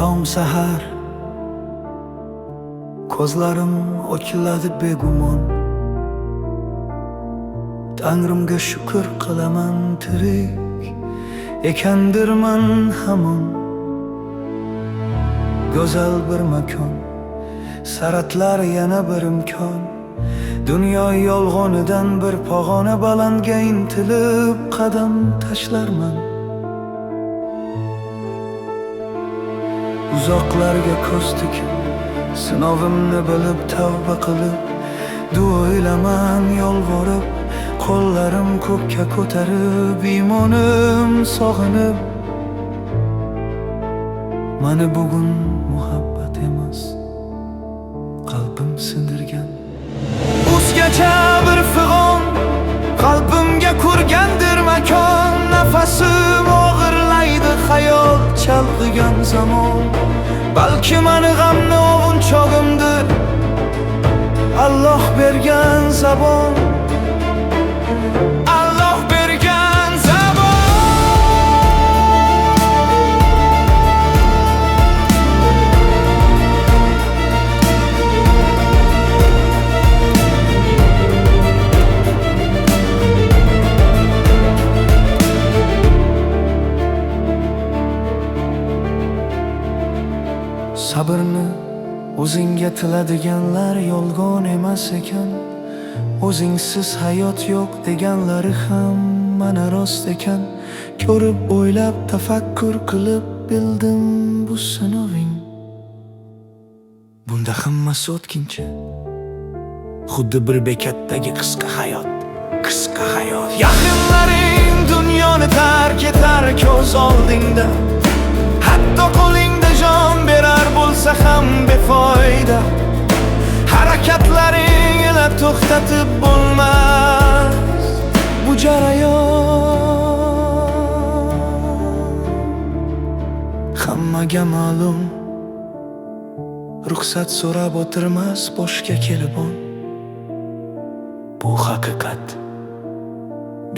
tom sahar ko'zlarim ochiladi begumon. Tangrimga shukr qilaman, tirik ekandirman hamon. Go'zal bir makon, saratlar yana bir imkon. Dunyo yolg'onidan bir pog'ona balandga intilib qadam tashlarman. Uzoqlarga ko'z tikib, sinovimni bilib tavba qilib, duo ilaman yolvorib, qo'llarim ko'kka ko'tarib, imonim sog'inib. Mani bugun muhabbat emas, qalbim sindirgan. O'zgacha bir fig'on, qalbimga kurgandir makon. Nafasim og'irlaydi xayol chalg'igan zamon. Balki mani g'amni ovunchog'imdir Alloh bergan zabon. Alloh bergan zabon. Sabrni o'zingga tiladiganlar yolg'on emas ekan. O'zingsiz hayot yo'q deganlari ham mana rost ekan. Ko'rib, o'ylab, tafakkur qilib bildim bu sinoving. Bunda hammasi o'tkinchi, xuddi bir bekatdagi qisqa hayot. Qisqa hayot. Yaqinlaring dunyoni tark etar ko'z oldingda. Hatto qo'lingda jon berar bo'lsa ham befoyda. Harakatlaring ila to'xtatib bo'lmas bu jarayon. Hammaga ma'lum, ruxsat so'rab o'tirmas boshga kelibon. Bu haqiqat,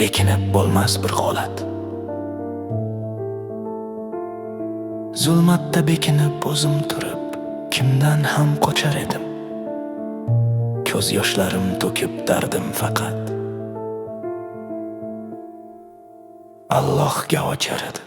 bekinib bo'lmas bir holat. Zulmatda bekinib o'zim turib, kimdan ham qochar edim. Ko'z yoshlarim to'kib dardim faqat Allohga ochar edim.